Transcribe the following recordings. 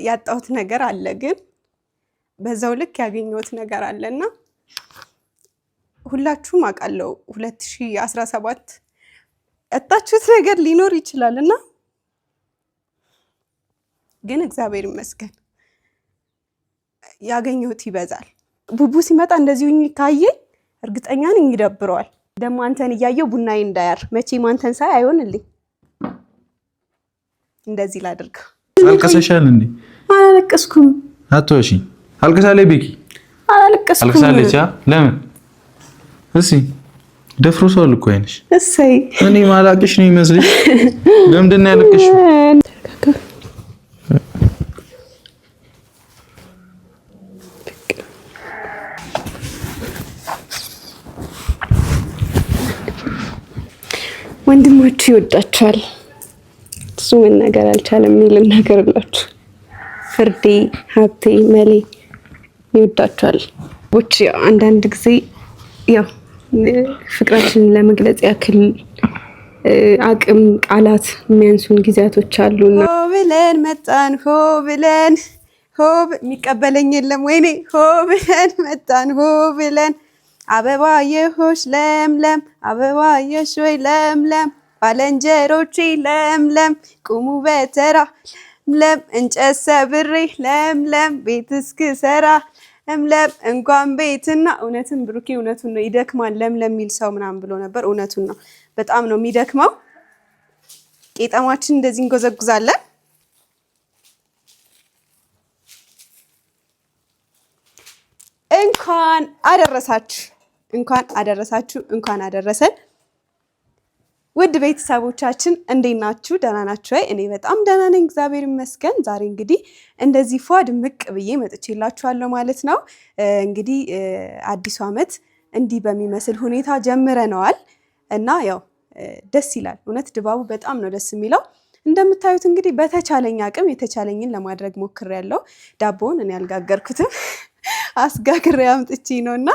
ያጣሁት ነገር አለ ግን በዛው ልክ ያገኘሁት ነገር አለና ሁላችሁም አውቃለሁ 2017 ያጣችሁት ነገር ሊኖር ይችላልና ግን እግዚአብሔር ይመስገን ያገኘሁት ይበዛል። ቡቡ ሲመጣ እንደዚሁኝ ካየ እርግጠኛ ነኝ ይደብረዋል። ደሞ አንተን ያያየው ቡናዬ እንዳያር መቼም አንተን ሳይ አይሆንልኝ። እንደዚህ ላድርግ። አልቀሰሻል እንዴ? አላለቀስኩም። አትዋሺ። አልቀሳለች ቤኪ? አላለቀስኩም። አልቀሳለች? ለምን? እሺ ደፍሮሷል እኮ አይንሽ። እሰይ እኔ ማላቅሽ ነው ይመስልሽ? ለምንድን ነው ያለቀሽው? ወንድሞቹ ይወዳቸዋል። እሱ ምን ነገር አልቻለም የሚል ነገር አላችሁ። ፍርዴ፣ ሀብቴ፣ መሌ ይወዳቸዋል። ቦች አንዳንድ ጊዜ ያው ፍቅራችንን ለመግለጽ ያክል አቅም ቃላት የሚያንሱን ጊዜያቶች አሉና ሆ ብለን መጣን ሆ ብለን የሚቀበለኝ የለም ወይኔ ሆ ብለን መጣን ሆ ብለን አበባ የሆሽ ለምለም አበባ የሾይ ለምለም ባለንጀሮቼ ለምለም ቁሙ በተራ ለምለም እንጨት ሰብሬ ለምለም ቤት እስክሰራ ለምለም እንኳን ቤትና እውነትን ብሩኬ እውነቱን ነው ይደክማል ለምለም የሚል ሰው ምናምን ብሎ ነበር። እውነቱን ነው በጣም ነው የሚደክመው። ቄጠማችን እንደዚህ እንጎዘጉዛለን። እንኳን አደረሳችሁ እንኳን አደረሰን። ውድ ቤተሰቦቻችን እንዴት ናችሁ? ደህና ናችሁ ወይ? እኔ በጣም ደህና ነኝ እግዚአብሔር ይመስገን። ዛሬ እንግዲህ እንደዚህ ፏ ድምቅ ብዬ መጥቼላችኋለሁ ማለት ነው። እንግዲህ አዲሱ ዓመት እንዲህ በሚመስል ሁኔታ ጀምረነዋል እና ያው ደስ ይላል። እውነት ድባቡ በጣም ነው ደስ የሚለው። እንደምታዩት እንግዲህ በተቻለኝ አቅም የተቻለኝን ለማድረግ ሞክሬያለሁ። ዳቦውን እኔ አልጋገርኩትም አስጋግሬ አምጥቼ ነውና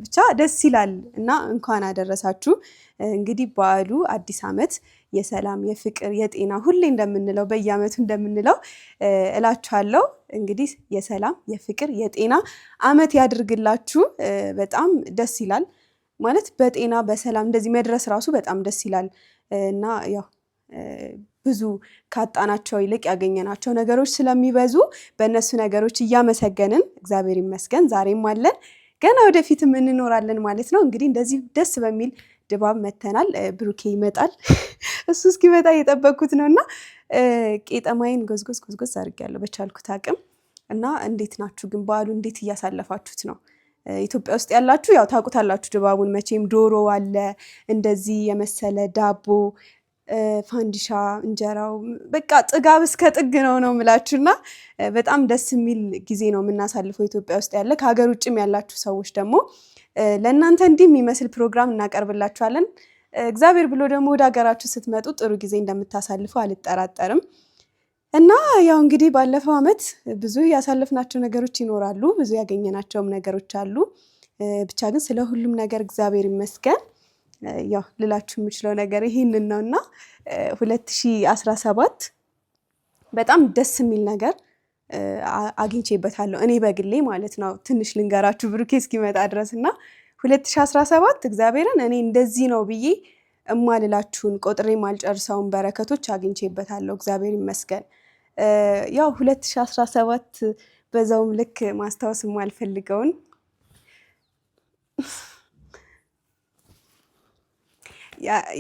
ብቻ ደስ ይላል እና እንኳን አደረሳችሁ። እንግዲህ በዓሉ አዲስ ዓመት የሰላም የፍቅር የጤና ሁሌ እንደምንለው በየዓመቱ እንደምንለው እላችኋለሁ። እንግዲህ የሰላም የፍቅር የጤና ዓመት ያድርግላችሁ። በጣም ደስ ይላል ማለት በጤና በሰላም እንደዚህ መድረስ ራሱ በጣም ደስ ይላል እና ያው ብዙ ካጣናቸው ይልቅ ያገኘናቸው ነገሮች ስለሚበዙ በእነሱ ነገሮች እያመሰገንን እግዚአብሔር ይመስገን ዛሬም አለን ገና ወደፊትም እንኖራለን ማለት ነው። እንግዲህ እንደዚህ ደስ በሚል ድባብ መተናል። ብሩኬ ይመጣል እሱ እስኪመጣ እየጠበቅኩት ነውና ቄጠማዬን ጎዝጎዝ አድርጌያለሁ በቻልኩት አቅም እና እንዴት ናችሁ ግን በዓሉ እንዴት እያሳለፋችሁት ነው? ኢትዮጵያ ውስጥ ያላችሁ ያው ታውቁታላችሁ ድባቡን መቼም ዶሮ አለ እንደዚህ የመሰለ ዳቦ ፋንዲሻ እንጀራው በቃ ጥጋብ እስከ ጥግ ነው የምላችሁና በጣም ደስ የሚል ጊዜ ነው የምናሳልፈው ኢትዮጵያ ውስጥ ያለ። ከሀገር ውጭም ያላችሁ ሰዎች ደግሞ ለእናንተ እንዲህ የሚመስል ፕሮግራም እናቀርብላችኋለን። እግዚአብሔር ብሎ ደግሞ ወደ ሀገራችሁ ስትመጡ ጥሩ ጊዜ እንደምታሳልፉ አልጠራጠርም። እና ያው እንግዲህ ባለፈው ዓመት ብዙ ያሳለፍናቸው ነገሮች ይኖራሉ፣ ብዙ ያገኘናቸውም ነገሮች አሉ። ብቻ ግን ስለ ሁሉም ነገር እግዚአብሔር ይመስገን። ያው ልላችሁ የምችለው ነገር ይሄንን ነውና 2017 በጣም ደስ የሚል ነገር አግኝቼበታለሁ እኔ በግሌ ማለት ነው። ትንሽ ልንገራችሁ ብሩኬ እስኪመጣ ድረስና 2017 እግዚአብሔርን እኔ እንደዚህ ነው ብዬ እማልላችሁን ቆጥሬ ማልጨርሰውን በረከቶች አግኝቼበታለሁ እግዚአብሔር ይመስገን። ያው 2017 በዛውም ልክ ማስታወስ የማልፈልገውን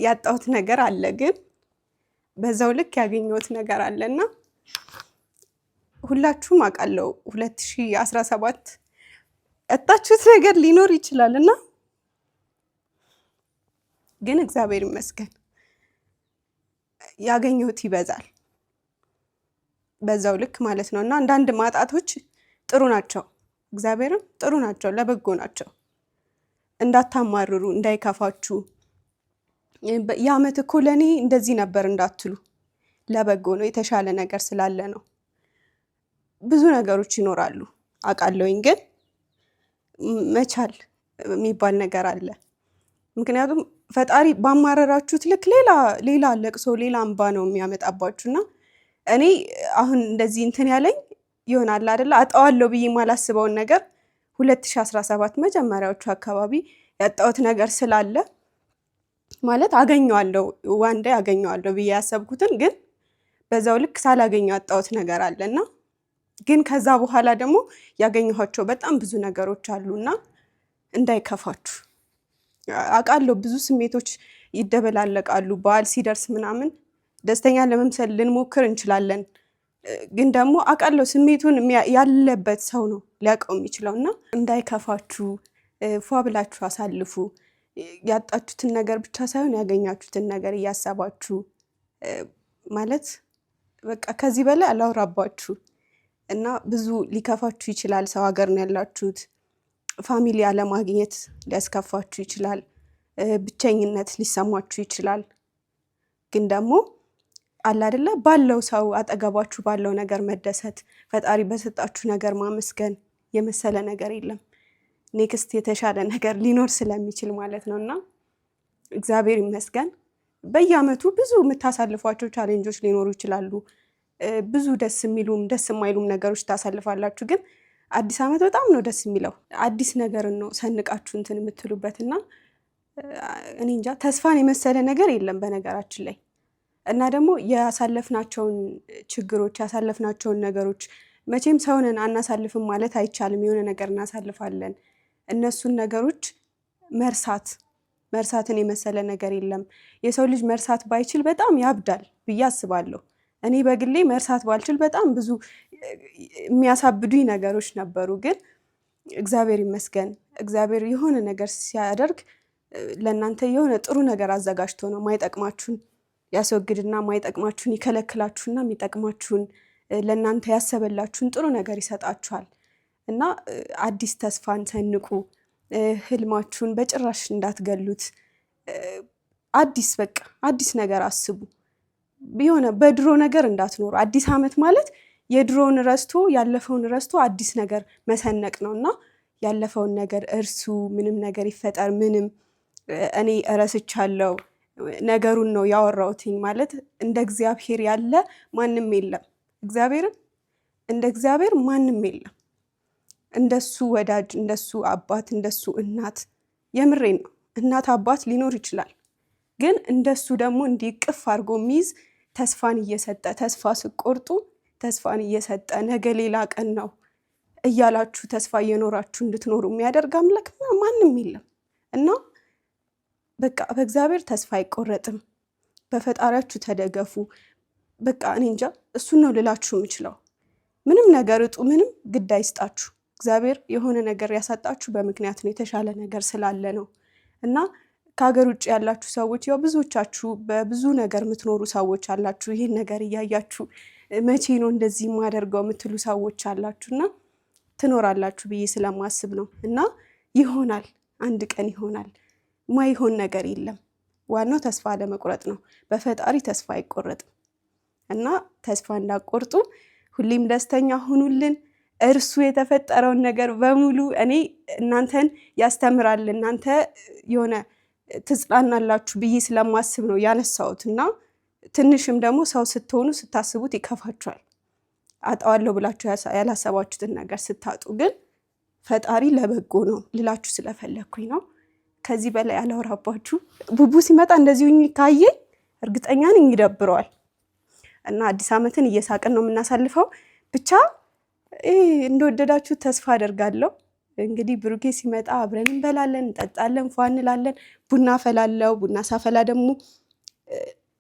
ያጣሁት ነገር አለ ግን በዛው ልክ ያገኘሁት ነገር አለና ሁላችሁም አውቃለሁ 2017 ያጣችሁት ነገር ሊኖር ይችላልና ግን እግዚአብሔር ይመስገን ያገኘሁት ይበዛል በዛው ልክ ማለት ነውና አንዳንድ ማጣቶች ጥሩ ናቸው፣ እግዚአብሔርም ጥሩ ናቸው፣ ለበጎ ናቸው። እንዳታማርሩ እንዳይከፋችሁ የዓመት እኮ ለኔ እንደዚህ ነበር እንዳትሉ ለበጎ ነው፣ የተሻለ ነገር ስላለ ነው። ብዙ ነገሮች ይኖራሉ አውቃለሁኝ ግን መቻል የሚባል ነገር አለ። ምክንያቱም ፈጣሪ ባማረራችሁት ልክ ሌላ ለቅሶ ሌላ እንባ ነው የሚያመጣባችሁና እኔ አሁን እንደዚህ እንትን ያለኝ ይሆናል አይደል አጣዋለሁ ብዬ ማላስበውን ነገር 2017 መጀመሪያዎቹ አካባቢ ያጣሁት ነገር ስላለ ማለት አገኘዋለሁ ዋንዴ አገኘዋለሁ ብዬ ያሰብኩትን ግን በዛው ልክ ሳላገኘው ያጣሁት ነገር አለና ግን ከዛ በኋላ ደግሞ ያገኘኋቸው በጣም ብዙ ነገሮች አሉና እንዳይከፋችሁ አቃለው ብዙ ስሜቶች ይደበላለቃሉ በዓል ሲደርስ ምናምን ደስተኛ ለመምሰል ልንሞክር እንችላለን ግን ደግሞ አቃለው ስሜቱን ያለበት ሰው ነው ሊያቀው የሚችለውና እንዳይከፋችሁ ፏብላችሁ አሳልፉ ያጣችሁትን ነገር ብቻ ሳይሆን ያገኛችሁትን ነገር ያያሰባችሁ ማለት በቃ ከዚህ በላይ አላወራባችሁ እና ብዙ ሊከፋችሁ ይችላል ሰው ሀገር ነው ያላችሁት ፋሚሊ አለማግኘት ሊያስከፋችሁ ይችላል ብቸኝነት ሊሰማችሁ ይችላል ግን ደግሞ አለ አይደለ ባለው ሰው አጠገባችሁ ባለው ነገር መደሰት ፈጣሪ በሰጣችሁ ነገር ማመስገን የመሰለ ነገር የለም ኔክስት የተሻለ ነገር ሊኖር ስለሚችል ማለት ነውና እግዚአብሔር ይመስገን በየአመቱ ብዙ የምታሳልፏቸው ቻሌንጆች ሊኖሩ ይችላሉ ብዙ ደስ የሚሉም ደስ የማይሉም ነገሮች ታሳልፋላችሁ ግን አዲስ አመት በጣም ነው ደስ የሚለው አዲስ ነገር ነው ሰንቃችሁ እንትን የምትሉበትና እኔ እንጃ ተስፋን የመሰለ ነገር የለም በነገራችን ላይ እና ደግሞ ያሳለፍናቸውን ችግሮች ያሳለፍናቸውን ነገሮች መቼም ሰውነን አናሳልፍም ማለት አይቻልም የሆነ ነገር እናሳልፋለን እነሱን ነገሮች መርሳትን የመሰለ ነገር የለም የሰው ልጅ መርሳት ባይችል በጣም ያብዳል ብዬ አስባለሁ እኔ በግሌ መርሳት ባልችል በጣም ብዙ የሚያሳብዱኝ ነገሮች ነበሩ ግን እግዚአብሔር ይመስገን እግዚአብሔር የሆነ ነገር ሲያደርግ ለእናንተ የሆነ ጥሩ ነገር አዘጋጅቶ ነው ማይጠቅማችሁን ያስወግድና ማይጠቅማችሁን ይከለክላችሁና የሚጠቅማችሁን ለእናንተ ያሰበላችሁን ጥሩ ነገር ይሰጣችኋል እና አዲስ ተስፋን ሰንቁ ህልማችሁን በጭራሽ እንዳትገሉት አዲስ ነገር አስቡ ቢሆነ በድሮ ነገር እንዳትኖሩ አዲስ አመት ማለት የድሮውን ረስቶ ያለፈውን ረስቶ አዲስ ነገር መሰነቅ ነውና ያለፈውን ነገር እርሱ ምንም ነገር ይፈጠር ምንም እኔ እረስቻለሁ ነገሩን ነው ያወራውትኝ ማለት እንደ እግዚአብሔር ያለ ማንም የለም እግዚአብሔርን እንደ እግዚአብሔር ማንም የለም እንደሱ ወዳጅ እንደሱ አባት እንደሱ እናት የምሬን ነው እናት አባት ሊኖር ይችላል ግን እንደሱ ደግሞ እንዲቅፍ አድርጎ ሚዝ ተስፋን እየሰጠ ተስፋ ስቆርጡ ተስፋን እየሰጠ ነገ ሌላ ቀን ነው እያላችሁ ተስፋ እየኖራችሁ እንድትኖሩ የሚያደርግ አምላክ ማንም የለም እና በቃ በእግዚአብሔር ተስፋ አይቆረጥም በፈጣሪያችሁ ተደገፉ በቃ እኔ እንጃ እሱ ነው ልላችሁ የምችለው ምንም ነገር እጡ ምንም ግድ አይስጣችሁ እግዚአብሔር የሆነ ነገር ያሳጣችሁ በምክንያት ነው የተሻለ ነገር ስላለ ነው እና ከሀገር ውጭ ያላችሁ ሰዎች ያው ብዙዎቻችሁ በብዙ ነገር የምትኖሩ ሰዎች አላችሁ ይሄን ነገር እያያችሁ መቼ ነው እንደዚህ ማደርገው የምትሉ ሰዎች አላችሁና ትኖራላችሁ ብዬ ስለማስብ ነው እና ይሆናል አንድ ቀን ይሆናል ማይሆን ነገር የለም ዋናው ተስፋ ለመቁረጥ ነው በፈጣሪ ተስፋ አይቆረጥም እና ተስፋ እንዳቆርጡ ሁሌም ደስተኛ ሁኑልን እርሱ የተፈጠረውን ነገር በሙሉ እኔ እናንተን ያስተምራል እናንተ የሆነ ትጽናናላችሁ ብዬ ስለማስብ ነው ያነሳውትና ትንሽም ደግሞ ሰው ስትሆኑ ስታስቡት ይከፋችኋል አጣዋለሁ ብላችሁ ያላሰባችሁትን ነገር ስታጡ ግን ፈጣሪ ለበጎ ነው ልላችሁ ስለፈለኩኝ ነው ከዚህ በላይ አላወራባችሁ ቡቡ ሲመጣ እንደዚሁኝ ካየ እርግጠኛ ነኝ ይደብረዋል እና አዲስ አመትን እየሳቀን ነው የምናሳልፈው ብቻ እንደወደዳችሁ ተስፋ አደርጋለሁ እንግዲህ ብሩኬ ሲመጣ አብረን እንበላለን እንጠጣለን ፏን እንላለን ቡና ፈላለው ቡና ሳፈላ ደግሞ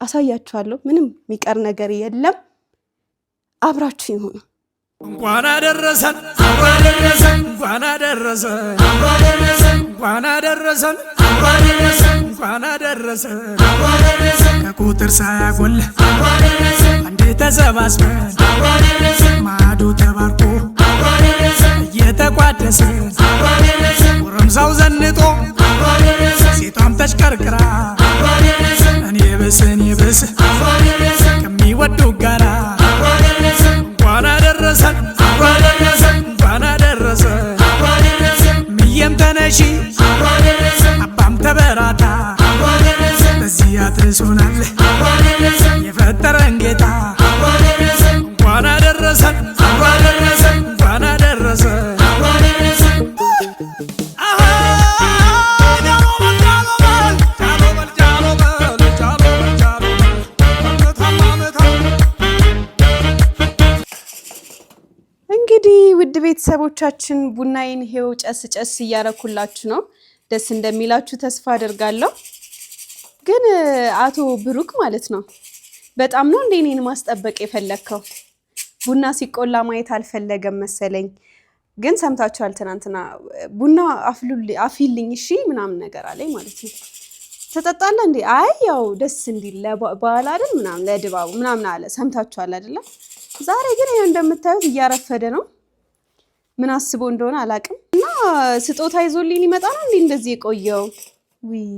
አሳያችኋለሁ ምንም የሚቀር ነገር የለም አብራችሁ ይሁኑ እንኳን አደረሰን እንኳን አደረሰን ከቁጥር ሳያጎል አንዴ ተሰባስበን ማዶ ተባርኮ እየተቋደሰ ጎረምሳው ዘንጦ ሴቷም ተሽከርክራ እኔ ብስ ከሚወዱ ጋራ እንኳን አደረሰን ምየም ተነሺ አባም ተበራታ በዚህ አድርሶናል የፈጠረን ጌታ እንግዲህ ውድ ቤተሰቦቻችን ቡናዬን ሄው ጨስ እያረኩላችሁ ነው። ደስ እንደሚላችሁ ተስፋ አደርጋለሁ። ግን አቶ ብሩክ ማለት ነው በጣም ነው እንደ እኔን ማስጠበቅ የፈለከው። ቡና ሲቆላ ማየት አልፈለገም መሰለኝ። ግን ሰምታችኋል፣ ትናንትና ቡና አፊልኝ እሺ ምናምን ነገር አለኝ ማለት ነው። ተጠጣለ እንዴ? አይ ያው ደስ እንዲል ለበዓል አይደል ምናምን ለድባቡ ምናምን አለ። ሰምታችኋል አይደለ? ዛሬ ግን ይሄ እንደምታዩት እያረፈደ ነው። ምን አስቦ እንደሆነ አላቅም። እና ስጦታ ይዞልኝ ሊመጣ ነው እንዴ እንደዚህ የቆየው? ውይ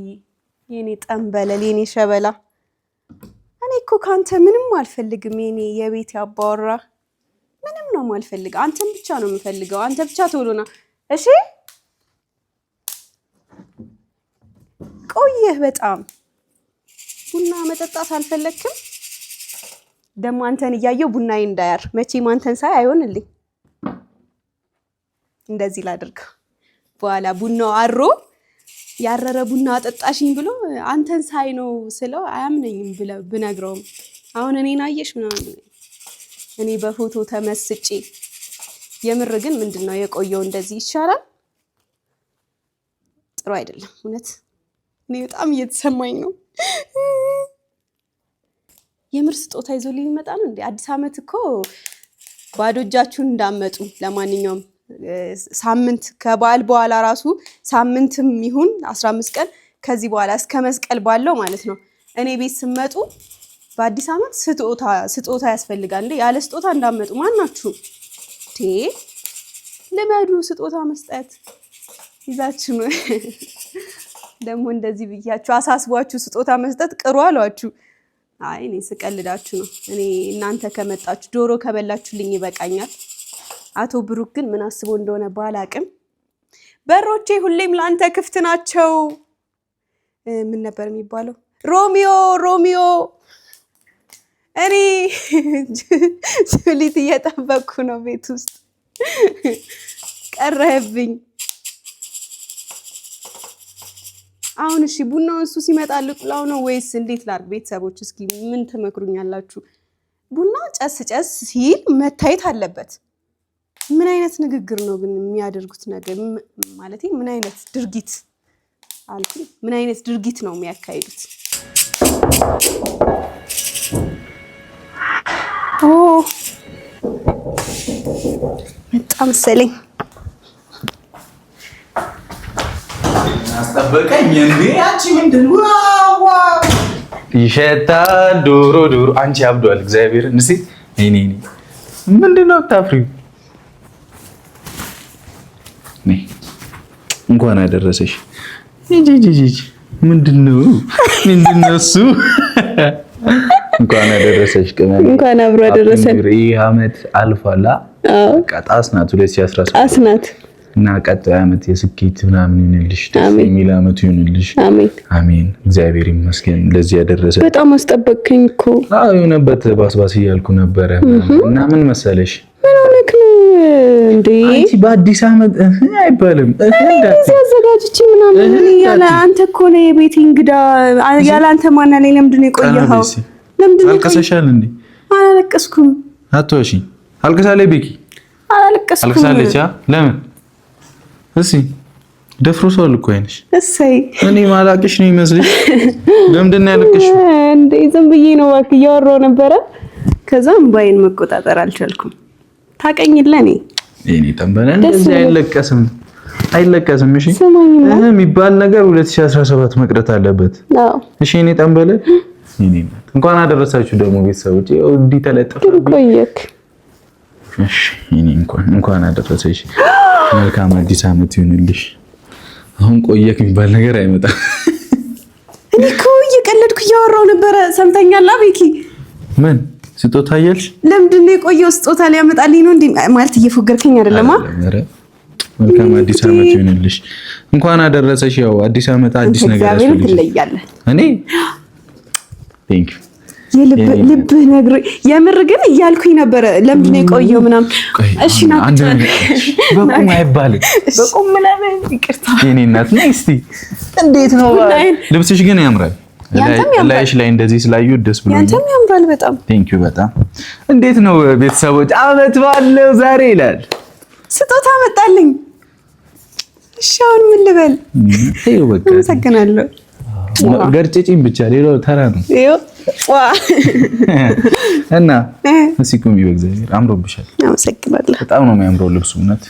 የኔ ጠንበለል የኔ ሸበላ፣ እኔ እኮ ካንተ ምንም አልፈልግም። የኔ የቤት ያባወራ ምንም ነው ማልፈልግ። አንተን ብቻ ነው የምፈልገው። አንተ ብቻ ቶሎና እሺ። ቆየህ በጣም ቡና መጠጣት አልፈለክም? ደሞ አንተን እያየው ቡናዬ እንዳያር መቼም አንተን ሳይ አይሆንልኝ። እንደዚህ ላድርግ በኋላ ቡናው አሮ ያረረ ቡና አጠጣሽኝ ብሎ አንተን ሳይ ነው ስለው አያምነኝም ብነግረውም አሁን እኔን አየሽ ምናምን እኔ በፎቶ ተመስጬ። የምር ግን ምንድነው የቆየው እንደዚህ ይሻላል? ጥሩ አይደለም እውነት። እኔ በጣም እየተሰማኝ ነው። የምር ስጦታ ይዞልኝ ይመጣ ነው እንዴ? አዲስ አመት እኮ ባዶ እጃችሁን እንዳመጡ። ለማንኛውም ሳምንት ከበዓል በኋላ ራሱ ሳምንትም ይሁን 15 ቀን ከዚህ በኋላ እስከ መስቀል ባለው ማለት ነው እኔ ቤት ስመጡ በአዲስ አመት ስጦታ ያስፈልጋል እንዴ? ያለ ስጦታ እንዳመጡ ማናችሁ ልመዱ። ስጦታ መስጠት ይዛችሁ ነው ደግሞ እንደዚህ ብያችሁ አሳስቧችሁ ስጦታ መስጠት ቅሩ አሏችሁ። አይ እኔ ስቀልዳችሁ ነው። እኔ እናንተ ከመጣችሁ ዶሮ ከበላችሁልኝ ይበቃኛል። አቶ ብሩክ ግን ምን አስቦ እንደሆነ ባላቅም በሮቼ ሁሌም ላንተ ክፍት ናቸው። ምን ነበር የሚባለው? ሮሚዮ እኔ ጁሊት እየጠበቅኩ ነው ቤት ውስጥ ቀረህብኝ። አሁን እሺ ቡናውን እሱ ሲመጣ ልቁላው ነው ወይስ እንዴት ላድርግ? ቤተሰቦች እስኪ ምን ትመክሩኛላችሁ? ቡና ጨስ ሲል መታየት አለበት። ምን አይነት ንግግር ነው ግን የሚያደርጉት ነገር? ማለት ምን አይነት ድርጊት አልኩኝ፣ ምን አይነት ድርጊት ነው የሚያካሂዱት? በጣም መሰለኝ አስጠበቀኝ እንዴ! አንቺ ምንድን ዋው ይሸታል ዶሮ። አንቺ አብዷል። እግዚአብሔርን እስኪ እኔ ምንድነው አታፍሪው? እንኳን አደረሰሽ። ምንድነው እሱ? እንኳን አደረሰሽ ቅመም። እንኳን አብሮ አደረሰን። ይህ አመት አልፏላ። ጣስ ናት 2017 ጣስ ናት። እና ቀጣይ አመት የስኬት ምናምን ይሁንልሽ፣ ደስ የሚል አመት ይሁንልሽ። አሜን። እግዚአብሔር ይመስገን ለዚህ ያደረሰ። በጣም አስጠበቅከኝ እኮ። የሆነበት ባስባስ እያልኩ ነበረ። እና ምን መሰለሽ፣ ምን ሆነክ ነው እንዴ? አንቺ በአዲስ አመት አይባልም እንደዚህ አዘጋጅቼ ምናምን ያለ አንተ እኮ ነው የቤት እንግዳ። ያለ አንተ ማን ላይ ለምንድን ነው የቆየኸው? ለምንድን ነው አልቀሰሻል እንዴ? አላለቀስኩም። አትዋሺ። አልቀሳለች ቤኪ? አላለቀስኩም። አልቀሳለች? ለምን? እሺ ደፍሮሷል እኮ አይነሽ። እሰይ እኔ ማላቅሽ ነው ይመስልሽ? ለምንድን ነው ያለቀሽው እንዴ? ዝም ብዬ ነው እባክህ እያወራሁ ነበረ። ከዛም ባይን መቆጣጠር አልቻልኩም። ታቀኝለኔ እኔ ተንበለ እንደዚህ አይለቀስም። እሺ የሚባል ነገር 2017 መቅረት አለበት። አዎ እሺ። እኔ ተንበለ እኔ እንኳን አደረሳችሁ ደግሞ ቤተሰቦች። እንዲህ ተለጥፈው ቆየክ። እሺ እኔ እንኳን አደረሰሽ። መልካም አዲስ አመት ይሁንልሽ። አሁን ቆየክ የሚባል ነገር አይመጣም። እኔ እኮ እየቀለድኩ እያወራሁ ነበረ። ሰምተኛል ቤኪ? ምን ስጦታ ያልሽ? ለምንድን ነው የቆየው? ስጦታ ሊያመጣልኝ ነው እንዴ? ማለት እየፎገርከኝ አይደለም? መልካም አዲስ አመት ይሁንልሽ። እንኳን አደረሰሽ። ያው አዲስ አመት አዲስ ነገር ያስፈልግሽ። ትለያለህ። እኔ ቴንክ ዩ የልብህ ነግሮ የምር ግን እያልኩኝ ነበረ። ለምንድን ነው የቆየው ምናምን? እሺ ናት በቁም አይባልም። በቁም ምናምን ይቅርታ የኔ እናት ነይ እስቲ። እንዴት ነው ልብስሽ ግን ያምራል። ላይሽ ላይ እንደዚህ ስላዩ ደስ ብሎኛል። ያንተም ያምራል በጣም ቴንኪው በጣም። እንዴት ነው ቤተሰቦች? አመት ባለው ዛሬ ይላል ስጦታ መጣልኝ። እሺ አሁን ምን ልበል? ይኸው በቃ አመሰግናለሁ። ገርጭጭኝ ብቻ ሌላው ተራ ነው። ይኸው ዋ እና እስኪ በእግዚአብሔር አምሮብሻል። አመሰግናለሁ። በጣም ነው የሚያምረው ልብሱ። እውነት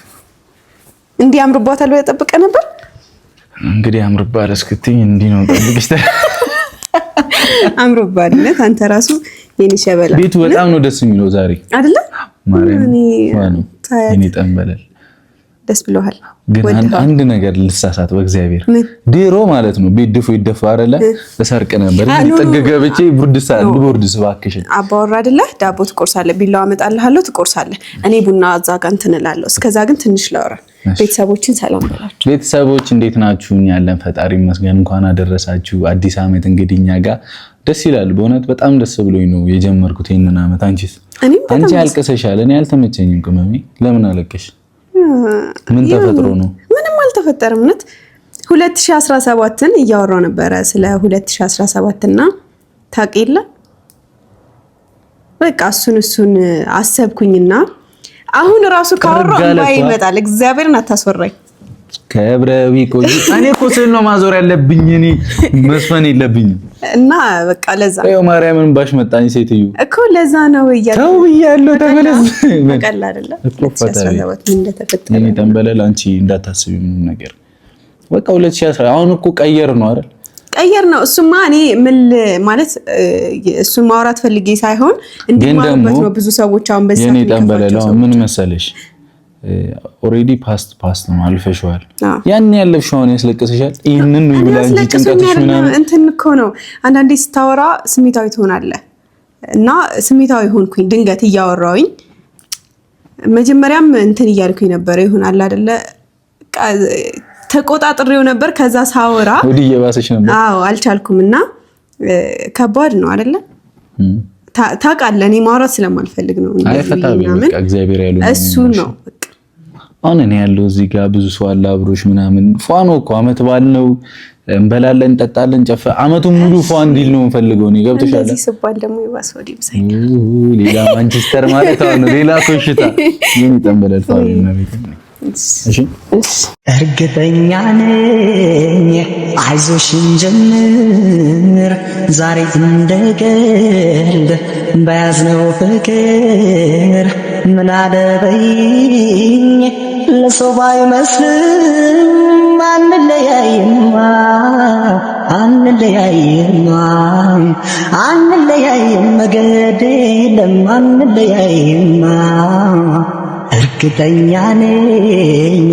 እንዲህ አምሮባታል ብለህ ጠብቀህ ነበር? እንግዲህ አምሮባል እስክትኝ እንዲህ ነው ጠብቅሽ። አምሮባልነት አንተ ራሱ የኔ ሸበላ። ቤቱ በጣም ነው ደስ የሚለው ዛሬ አይደለ? ማርያም የኔ ጠንበለል ደስ ብሎሃል። ግን አንድ ነገር ልሳሳት በእግዚአብሔር ድሮ ማለት ነው ቤት ድፎ ይደፋ አይደለ? ተሰርቅ ነበር ጥግ ገብቼ ቡርድስ እባክሽ አባወራ አይደለ? ዳቦ ትቆርሳለህ፣ ቢላዋ አመጣልሃለሁ ትቆርሳለህ። እኔ ቡና አዛ ጋር እንትን እላለሁ። እስከዛ ግን ትንሽ ላውራ። ቤተሰቦችን ሰላም በላችሁ። ቤተሰቦች እንዴት ናችሁ? እኛ ያለን ፈጣሪ ይመስገን። እንኳን አደረሳችሁ። አዲስ አመት እንግዲህ እኛ ጋር ደስ ይላል። በእውነት በጣም ደስ ብሎኝ ነው የጀመርኩት ይሄንን አመት። አንቺስ? አንቺ አልቅሰሻል። እኔ አልተመቸኝም። ቅመሜ ለምን አለቀሽ? ምን ተፈጥሮ ነው? ምንም አልተፈጠረም። እውነት 2017ን እያወራው ነበረ ስለ 2017 እና ታውቅ የለ በቃ እሱን አሰብኩኝና አሁን ራሱ ካወራው እንባይ ይመጣል። እግዚአብሔርን አታስወራኝ። ከብረዊ ቆይ እኔ እኮ ስል ነው ማዞር ያለብኝ እኔ መስፈን የለብኝም። እና በቃ ለዛ ነው ማርያምን ባሽ መጣኝ ሴትዩ እኮ ለዛ ነው ተው ብያለሁ። ተመለስ በቀል አይደለም 2017 ምን እንደተፈጠረ እኔ ተንበለል አንቺ እንዳታስቢ ምን ነገር በቃ 2010 አሁን እኮ ቀየር ነው አይደል? ቀየር ነው እሱማ። እኔ ምን ማለት እሱን ማውራት ፈልጌ ሳይሆን እንዲማሩበት ነው ብዙ ሰዎች አሁን በዛ የኔ ተንበለል ምን መሰለሽ ኦሬዲ ፓስት ነው አልፈሽዋል። ያን ያለፍሽውን ያስለቅስሻል። ይሄንን ነው ይብላ እንጂ ጭንቀትሽ ምናምን እንትን እኮ ነው። አንዳንዴ ስታወራ ስሜታዊ ትሆናለህ እና ስሜታዊ ሆንኩኝ ድንገት እያወራሁኝ። መጀመሪያም እንትን እያልኩኝ ነበር ይሆናል አይደለ? ተቆጣጥሬው ነበር። ከዛ ሳወራ ወዲ እየባሰሽ ነበር። አዎ አልቻልኩምና ከባድ ነው አይደለ? ታውቃለህ እኔ ማውራት ስለማልፈልግ ነው። አይፈታም በቃ እግዚአብሔር ያለው እሱ ነው። አሁን እኔ ያለው እዚህ ጋር ብዙ ሰው አለ አብሮሽ ምናምን ፏኖ እኮ አመት ባል ነው እንበላለን እንጠጣለን ጨፈ አመቱን ሙሉ ፏን እንዲል ነው እንፈልገው ነው። ገብቶሻል? እዚህ ስባል ደግሞ ይባስ ወዲ ብሳይ ሌላ ማንቸስተር ማለት ነው ሌላ ኮሽታ ምን ይጠንበላል ፋሪ ነው ቤት ነው። እሺ እርግጠኛ ነኝ አይዞሽ እንጀምር ዛሬ እንደቀልድ በያዝነው ፍቅር ምን አለበይኝ ለሰው ባይመስልም አንለያይም መገድ የለም አንለያይም እርግጠኛ ነኝ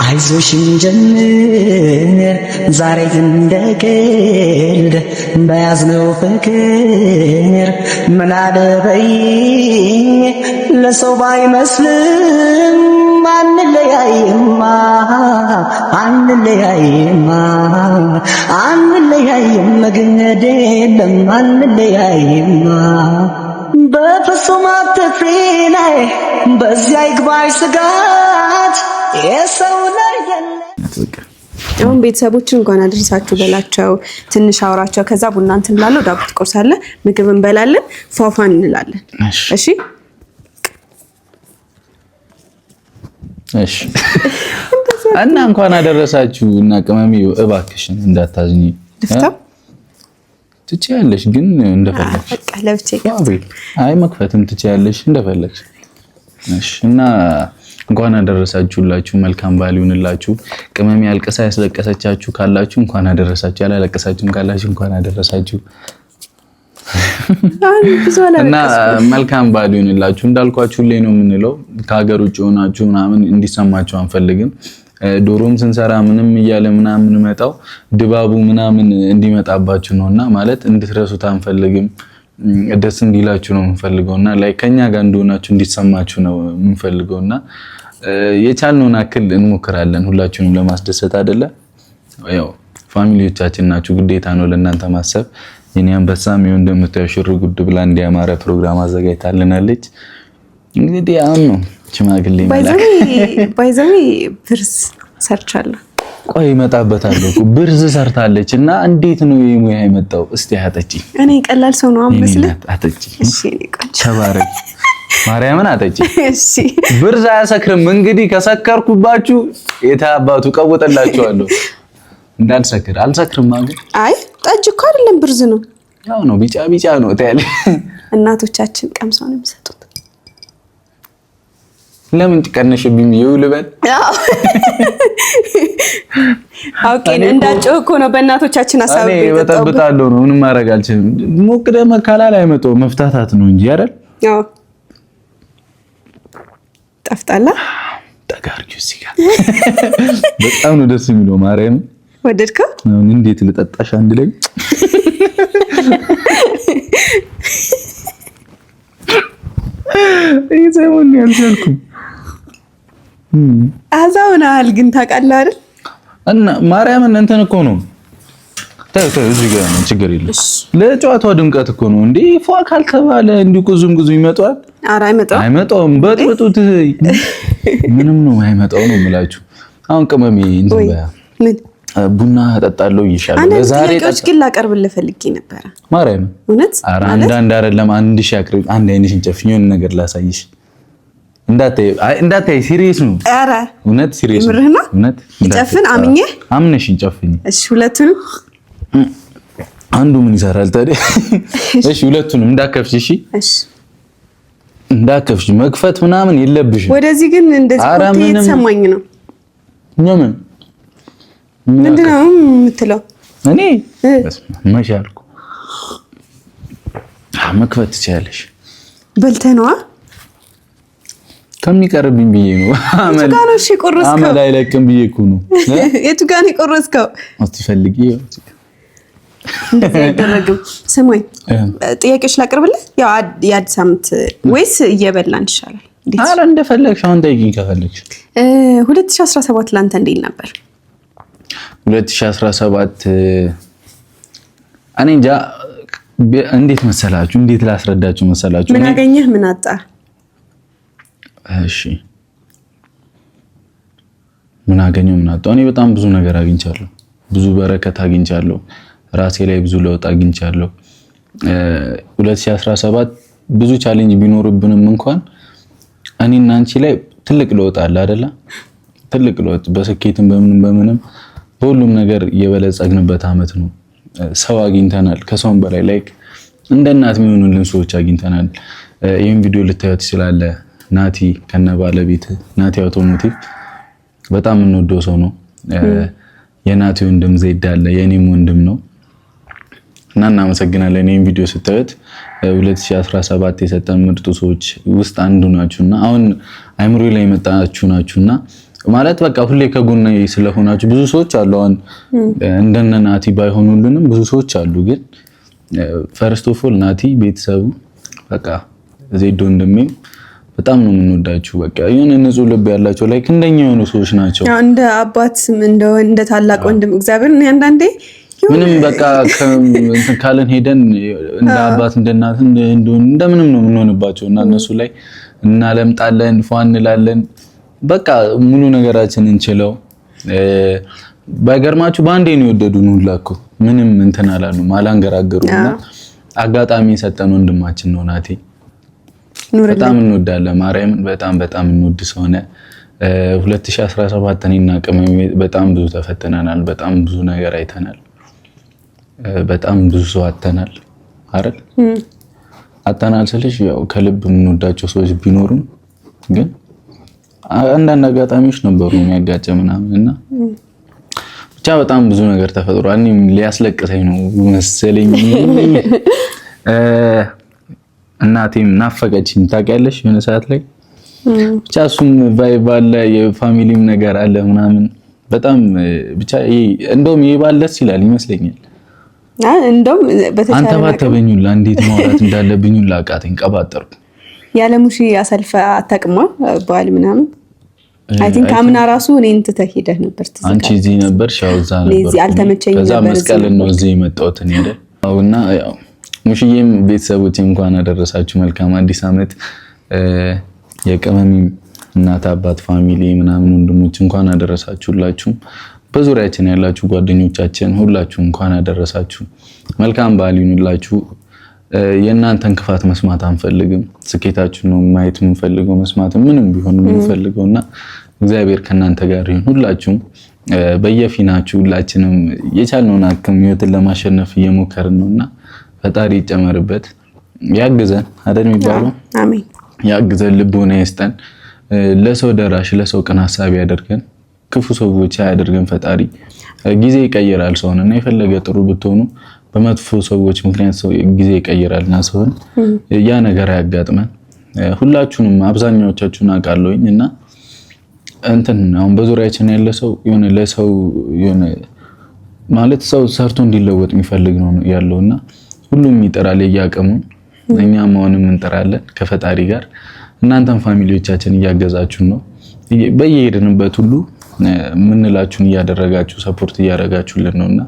አይዞሽ እንጀምር ዛሬ እንደቀልድ በያዝነው ፍቅር ምን አለበይኝ ለሰው ባይመስልም አንለያይም መገድ የለም አንለያይም በፍጹም አትፍሪ ላይ በዚያ ይግባሽ ስጋት የሰው ላይ አሁን ቤተሰቦችን እንኳን አድርሳችሁ በላቸው። ትንሽ አውራቸው። ከዛ ቡና እንትን ብላለሁ። ዳቦ ትቆርሳለህ፣ ምግብ እንበላለን፣ ፏፏን እንላለን። እሺ እሺ። እና እንኳን አደረሳችሁ እና ቅመሜ እባክሽን እንዳታዝኝ። ልፍታው ትችያለሽ ግን እንደፈለግሽ። በቃ ለብቻዬ አይ መክፈትም ትችያለሽ እንደፈለግሽ። እሺ እና እንኳን አደረሳችሁላችሁ። መልካም በዓል ይሁንላችሁ። ቅመሜ አልቀሳ ያስለቀሰቻችሁ ካላችሁ እንኳን አደረሳችሁ። ያላለቀሳችሁም ካላችሁ እንኳን አደረሳችሁ። እና መልካም በዓል ይሁንላችሁ። እንዳልኳችሁ ሁሌ ነው የምንለው ከሀገር ውጭ ሆናችሁ ምናምን እንዲሰማችሁ አንፈልግም። ዶሮም ስንሰራ ምንም እያለ ምናምን መጣው ድባቡ ምናምን እንዲመጣባችሁ ነውና ማለት እንድትረሱት አንፈልግም። ደስ እንዲላችሁ ነው የምንፈልገውና ላይ ከኛ ጋር እንደሆናችሁ እንዲሰማችሁ ነው የምንፈልገውና የቻልነውን አክል እንሞክራለን ሁላችሁንም ለማስደሰት አይደለ? ያው ፋሚሊዎቻችን ናችሁ፣ ግዴታ ነው ለእናንተ ማሰብ። የኔ አንበሳም ይሁን እንደምታዩ ሽር ጉድ ብላ እንዲያማረ ፕሮግራም አዘጋጅታልናለች። እንግዲህ አሁን ነው ሽማግሌ ባይዘዊ ብርስ ሰርቻለሁ። ቆይ እመጣበታለሁ እኮ ብርዝ ሰርታለች እና እንዴት ነው የሙያ የመጣው? እስቲ አጠጪ። እኔ ቀላል ሰው ነው አመስለ አጠጪ። እሺ እኔ ቆንጆ ተባረክ ማርያምን አጠጪ። እሺ ብርዝ አያሰክርም። እንግዲህ ከሰከርኩባችሁ የታባቱ ቀውጠላችኋለሁ። እንዳልሰክር አልሰክርም ማለት አይ ጠጅ እኮ አይደለም ብርዝ ነው። ያው ነው ቢጫ ቢጫ ነው ታያለህ። እናቶቻችን ቀምሰው ነው የሚሰጡት። ለምን ትቀነሽብኝ? ይውልበል ኦኬ እንዳጨው እኮ ነው በእናቶቻችን አሳብ እኔ በጠብጣለሁ ነው ምንም ማድረግ አልችልም። ሞቅ ደም ካላል አይመጣው መፍታታት ነው እንጂ አይደል? ያው ጠፍጣላ ተጋርጊው እዚህ ጋር በጣም ነው ደስ የሚለው። ማርያም ወደድከው? እንዴት ልጠጣሽ አንድ ላይ ይዘውን ያልቻልኩም አዛውናል ግን ታውቃለህ አይደል? እና ማርያምን እንትን እኮ ነው ተው እዚህ ጋር ነው ችግር የለም። ለጨዋታው ድምቀት እኮ ነው እንዴ ፏ ካልተባለ እንዲሁ ቁዙም ይመጣል። ኧረ አይመጣውም በጥብጡት ምንም ነው አይመጣው ነው የምላችሁ። አሁን ቅመሜ እንትን በያ ምን ቡና እጠጣለሁ ይሻላል። ለዛሬ ግን ላቀርብልህ ፈልጌ ነበር። ማርያም እውነት ኧረ አንድ አይደለም አንድ ሺህ አቅርብ። አንድ አይነሽን ጨፍኝ የሆነ ነገር ላሳይሽ። እንዳታይ ሲሪየስ ነው። ኧረ እውነት ሲሪየስ ነው። እውነት ጨፍን አምኜ አምነሽን ጨፍኝ። እሺ ሁለቱንም አንዱ ምን ይሰራል ታዲያ? እሺ ሁለቱንም እንዳከፍሽ። እሺ እሺ እንዳከፍሽ መክፈት ምናምን የለብሽም። ወደዚህ ግን እንደዚህ ኮቴ የተሰማኝ ነው። ምን ምንድነው የምትለው? እኔ መሻልኩ መክፈት ትችያለሽ። በልተህ ነዋ ከሚቀርብኝ ብዬ ነው። አመል አይለቅም ብዬ እኮ ነው። የቱ ጋር ነው የቆረስከው? እስቲ ፈልጊ። እንደዚህ አይደረግም። ስማኝ ጥያቄዎች ላቅርብልህ። ያው የአዲስ ዓመት ወይስ እየበላን ይሻላል? ኧረ እንደፈለግሽ አሁን ጠይቂኝ ከፈለግሽ። 2017 ላንተ እንዴት ነበር? 2017 እኔ እንጃ እንዴት መሰላችሁ? እንዴት ላስረዳችሁ መሰላችሁ? ምን አገኘህ? ምን አጣ? እሺ ምን አገኘው? ምን አጣው? እኔ በጣም ብዙ ነገር አግኝቻለሁ። ብዙ በረከት አግኝቻለሁ። ራሴ ላይ ብዙ ለውጥ አግኝቻለሁ። 2017 ብዙ ቻሌንጅ ቢኖርብንም እንኳን እኔና አንቺ ላይ ትልቅ ለውጥ አለ አይደለ? ትልቅ ለውጥ በስኬትም በምንም በሁሉም ነገር የበለጸግንበት አመት ነው። ሰው አግኝተናል። ከሰውም በላይ ላይክ እንደ እናት የሚሆኑልን ሰዎች አግኝተናል። ይሄን ቪዲዮ ልታዩት ትችላለህ። ናቲ ከነ ባለቤት ናቲ አውቶሞቲቭ በጣም እንወደው ሰው ነው። የናቲ ወንድም ዘይድ አለ የኔም ወንድም ነው እና እናመሰግናለን። ይሄን ቪዲዮ ስታዩት 2017 የሰጠን ምርጡ ሰዎች ውስጥ አንዱ ናችሁና አሁን አይምሮ ላይ የመጣችሁ ናችሁና ማለት በቃ ሁሌ ከጎኔ ስለሆናችሁ ብዙ ሰዎች አሉ። አሁን እንደነ ናቲ ባይሆኑልንም ብዙ ሰዎች አሉ። ግን ፈርስት ኦፍ ኦል ናቲ ቤተሰቡ በቃ ዘይድ ወንድሜ በጣም ነው የምንወዳችሁ። በቃ የሆነ ንጹህ ልብ ያላቸው ላይክ እንደኛ የሆኑ ሰዎች ናቸው። ያው እንደ አባትም እንደ ታላቅ ወንድም እግዚአብሔር እኔ አንዳንዴ ምንም በቃ ካለን ሄደን እንደ አባት እንደ እናት እንደምንም ነው የምንሆንባቸው እና እነሱ ላይ እናለምጣለን፣ ፏን እንላለን። በቃ ሙሉ ነገራችን እንችለው ባይገርማችሁ በአንዴ ነው የወደዱን ሁላ እኮ ምንም እንትን አላሉም፣ አላንገራገሩና አጋጣሚ የሰጠን ወንድማችን ነው ናቲ። በጣም እንወዳለን። ማርያምን በጣም እንወድ ሰውነ 2017 እኔና ቅመሜ በጣም ብዙ ተፈተናል። በጣም ብዙ ነገር አይተናል። በጣም ብዙ ሰው አተናል አይደል? አተናል ስልሽ ያው ከልብ የምንወዳቸው ሰዎች ቢኖሩም ግን አንዳንድ አጋጣሚዎች ነበሩ የሚያጋጨ ምናምንና ብቻ በጣም ብዙ ነገር ተፈጥሯል። እኔም ሊያስለቅሰኝ ነው መሰለኝ። እናቴም ናፈቀችኝ ታውቂያለሽ የሆነ ሰዓት ላይ ብቻ እሱም ቫይብ አለ፣ የፋሚሊም ነገር አለ ምናምን በጣም ብቻ እንደውም ይባል ደስ ይላል ይመስለኛል። እንደውም በተቻለ አንተ ባተበኙላ እንዴት ማውራት እንዳለብኝ ላቃተኝ ቀባጠርኩ። ያለ ሙሺ አሰልፈ አታውቅማ በዓል ምናምን አይ ቲንክ አምና ራሱ እኔን ትተህ ሄደህ ነበር። አንቺ እዚህ ነበር ሻውዛ ነበር። ለዚህ አልተመቸኝም ነበር። ከዛ መስቀል ነው እዚህ የመጣሁት እኔ አይደል? አውና ያው ሙሽዬም ቤተሰቦቼ እንኳን አደረሳችሁ መልካም አዲስ ዓመት። የቅመሚ እናት አባት ፋሚሊ ምናምን ወንድሞች እንኳን አደረሳችሁላችሁ። በዙሪያችን ያላችሁ ጓደኞቻችን ሁላችሁ እንኳን አደረሳችሁ። መልካም በዓል ይሁንላችሁ። የእናንተን ክፋት መስማት አንፈልግም። ስኬታችሁ ነው ማየት የምንፈልገው፣ መስማት ምንም ቢሆን የምንፈልገውና እግዚአብሔር ከእናንተ ጋር ይሁን። ሁላችሁም በየፊናችሁ ሁላችንም የቻልነውን አቅም ህይወትን ለማሸነፍ እየሞከርን ነውና ፈጣሪ ይጨመርበት፣ ያግዘን አይደል የሚባለው? አሜን። ያግዘን፣ ልቦና ይስጠን፣ ለሰው ደራሽ ለሰው ቅን ሐሳቢ ያደርገን፣ ክፉ ሰዎች አያደርገን ፈጣሪ። ጊዜ ይቀይራል ሰውንና የፈለገ ጥሩ ብትሆኑ በመጥፎ ሰዎች ምክንያት ሰው ጊዜ ይቀይራልና ሰውን ያ ነገር አያጋጥመን። ሁላችሁንም አብዛኛዎቻችሁን አውቃለሁኝ እና እንትን አሁን በዙሪያችን ያለ ሰው የሆነ ለሰው የሆነ ማለት ሰው ሰርቶ እንዲለወጥ የሚፈልግ ነው ያለውና ሁሉም ይጥራል የያቀሙን። እኛም አሁንም እንጥራለን ከፈጣሪ ጋር። እናንተም ፋሚሊዎቻችን እያገዛችሁን ነው። በየሄድንበት ሁሉ ምንላችሁን እያደረጋችሁ ሰፖርት እያደረጋችሁልን ነውና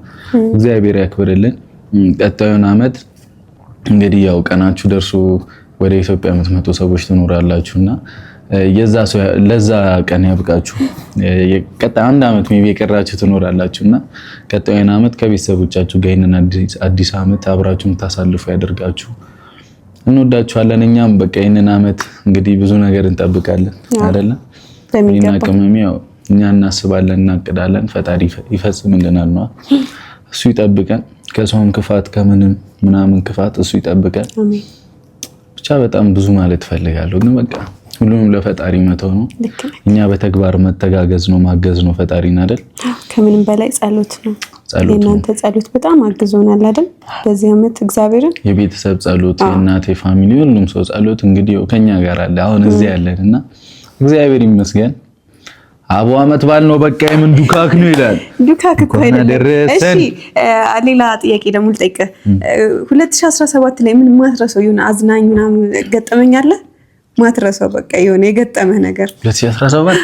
እግዚአብሔር ያክብርልን። ቀጣዩን አመት እንግዲህ ያው ቀናችሁ ደርሶ ወደ ኢትዮጵያ የምትመጡ ሰዎች ትኖራላችሁና ለዛ ቀን ያብቃችሁ። ቀጣይ አንድ አመት ሜቢ የቀራችሁ ትኖራላችሁና ቀጣዩን አመት ከቤተሰቦቻችሁ ጋር ይሄንን አዲስ አመት አብራችሁ ታሳልፉ ያደርጋችሁ። እንወዳችኋለን። እኛም በቃ ይሄንን አመት እንግዲህ ብዙ ነገር እንጠብቃለን አይደለ? እና ቅመም ያው እኛ እናስባለን እናቅዳለን፣ ፈጣሪ ይፈጽምልናል ነው። እሱ ይጠብቀን ከሰውም ክፋት ከምንም ምናምን ክፋት እሱ ይጠብቀን። ብቻ በጣም ብዙ ማለት ፈልጋለሁ ግን በቃ ሁሉንም ለፈጣሪ መተው ነው። እኛ በተግባር መተጋገዝ ነው ማገዝ ነው ፈጣሪን አይደል? ከምንም በላይ ጸሎት ነው። የእናንተ ጸሎት በጣም አግዞናል አይደል? በዚህ አመት እግዚአብሔርን የቤተሰብ ጸሎት፣ የእናቴ ፋሚሊ፣ ሁሉም ሰው ጸሎት እንግዲህ ከኛ ጋር አለ አሁን እዚህ ያለንና እግዚአብሔር ይመስገን። አቦ አመት በዓል ነው በቃ የምን ዱካክ ነው ይላል። ዱካክ እኮ አይደለም። እሺ ሌላ ጥያቄ ደግሞ ልጠይቅህ። 2017 ላይ ምን ማትረሰው የሆነ አዝናኝ ምናምን ገጠመኝ አለ? ማትረሰው በቃ የሆነ የገጠመህ ነገር 2017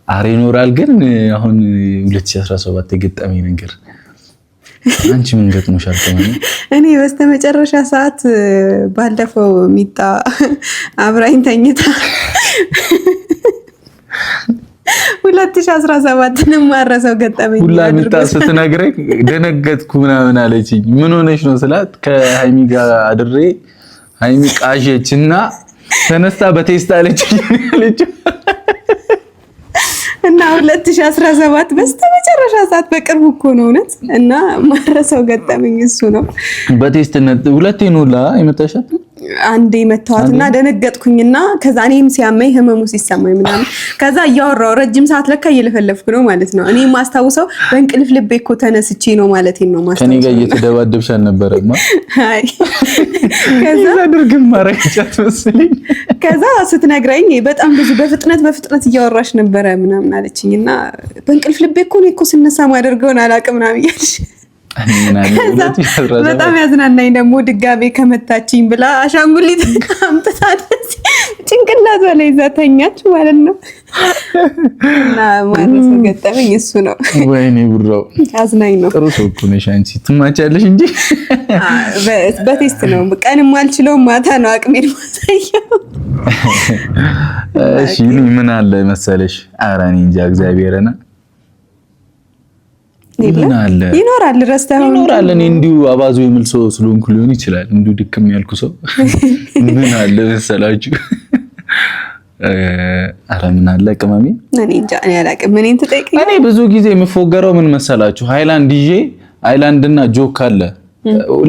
አሬ ይኖራል። ግን አሁን 2017 የገጠመኝ ነገር አንቺ ምን ገጥሞሻል? እኔ በስተመጨረሻ ሰዓት ባለፈው ሚጣ አብራኝ ተኝታ 2017 ማረሰው ገጠመኝ ሁላ ሚጣ ስትነግረኝ ደነገጥኩ ምናምን አለችኝ። ምን ሆነሽ ነው ስላት ከሃይሚ ጋር አድሬ ሃይሚ ቃዠችና ተነስታ በቴስታ አለችኝ እና 2017 በስተመጨረሻ ሰዓት በቅርቡ እኮ ነው እውነት። እና ማረሰው ገጠመኝ እሱ ነው። በቴስትነት ሁለቴ ነው የመጣሻት? አንዴ መታወትና ደነገጥኩኝና ከዛ እኔም ሲያመኝ ህመሙ ሲሰማኝ ምናምን ከዛ እያወራው ረጅም ሰዓት ለካ እየለፈለፍኩ ነው ማለት ነው። እኔ ማስታውሰው በእንቅልፍ ልቤ እኮ ተነስቼ ነው ማለት ነው ማስታውሰው። ከኔ ጋር እየተደባደብሽ አልነበረማ? አይ ከዛ ድርግም ማረጋጫት መስለኝ። ከዛ ስትነግረኝ በጣም ብዙ በፍጥነት እያወራሽ ነበረ ምናምን አለችኝና በእንቅልፍ ልቤ እኮ ነው እኮ ስነሳ ማደርገውን አላውቅም ምናምን እያልሽ በጣም ያዝናናኝ ደግሞ ድጋሜ ከመታችኝ ብላ አሻንጉሊት አምጥታ ጭንቅላቷ ላይ ይዛ ተኛች ማለት ነው። እና ማለት ገጠመኝ እሱ ነው። ወይኔ ብራው አዝናኝ ነው። ጥሩ ሰው እኮ ነሽ አንቺ፣ ትማቻለሽ እንጂ በቴስት ነው። ቀንም አልችለውም ማታ ነው አቅሜን ማሳየው። እሺ ምን አለ መሰለሽ? ኧረ እኔ እንጃ እግዚአብሔርና ይኖራል ረስተው ይኖራል። እኔ እንዲሁ አባዞ የምል ሰው ስለሆንኩ ሊሆን ይችላል እንዲሁ ድክም ያልኩ ሰው። ምን አለ መሰላችሁ? ኧረ ምን አለ ቅመሜ? እኔ እንጃ እኔ አላውቅም። እኔን ትጠይቀኝ። እኔ ብዙ ጊዜ የምፎገረው ምን መሰላችሁ? ሃይላንድ ይዤ ሃይላንድና ጆክ አለ።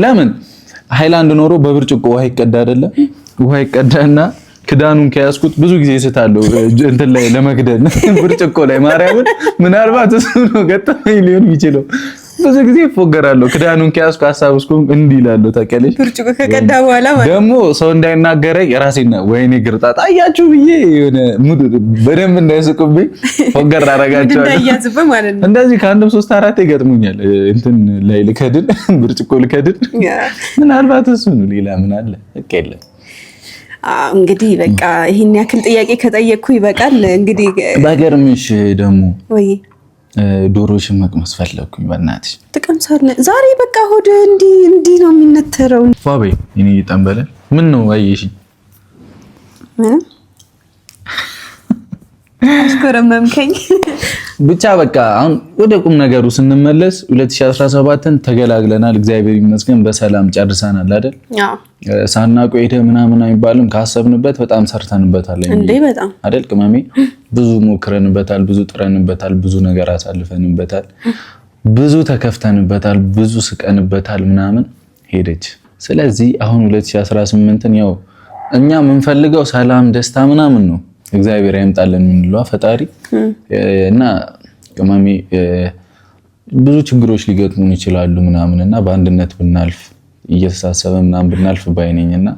ለምን ሃይላንድ ኖሮ በብርጭቆ ውሃ ይቀዳ አይደለ? ውሃ ይቀዳና ክዳኑን ከያዝኩት ብዙ ጊዜ ስታለው እንትን ላይ ለመክደን ብርጭቆ ላይ ማርያምን ምናልባት እሱ ነው ገጠመኝ ሊሆን ይችላል። ብዙ ጊዜ ይፎገራለሁ። ክዳኑን ከያዝኩ ሐሳብስኩም እንዲህ ይላልው ታውቂያለሽ። ብርጭቆ ከቀዳ በኋላ ማለት ደግሞ ሰው እንዳይናገረኝ የራሴና ወይኔ ግርጣት አያችሁ ብዬ የሆነ ሙድ በደንብ እንዳይስቁብኝ ፎገር አረጋቸዋለሁ። እንዳያዝበ ማለት ነው። እንደዚህ ከአንድም 3-4 ይገጥሙኛል። እንትን ላይ ልከድን ብርጭቆ ልከድን ምናልባት እሱ ነው። ሌላ ምን አለ? በቃ የለም። እንግዲህ በቃ ይሄን ያክል ጥያቄ ከጠየቅኩ ይበቃል። እንግዲህ ባገርምሽ ደግሞ ወይ ዶሮሽን መቅመስ ፈለኩኝ። በእናትሽ ትቀምሳለህ ዛሬ? በቃ ሆድ እንዲህ ነው የሚነተረው። ፋቤ እኔ እየጠንበለ ምን ነው አየሽ? አስኮረመምከኝ። ብቻ በቃ አሁን ወደ ቁም ነገሩ ስንመለስ 2017ን ተገላግለናል፣ እግዚአብሔር ይመስገን በሰላም ጨርሰናል አይደል? አዎ ሳናውቅ ሄደ ምናምን አይባልም። ካሰብንበት በጣም ሰርተንበታል እንዴ በጣም አይደል? ቅመሜ ብዙ ሞክረንበታል፣ ብዙ ጥረንበታል፣ ብዙ ነገር አሳልፈንበታል፣ ብዙ ተከፍተንበታል፣ ብዙ ስቀንበታል ምናምን ሄደች። ስለዚህ አሁን 2018ን ያው እኛ የምንፈልገው ሰላም፣ ደስታ ምናምን ነው። እግዚአብሔር ያምጣልን የምንለው ፈጣሪ እና ቅመሜ ብዙ ችግሮች ሊገጥሙን ይችላሉ ምናምንና በአንድነት ብናልፍ እየተሳሰበ ምናምን ብናልፍ ባይነኝና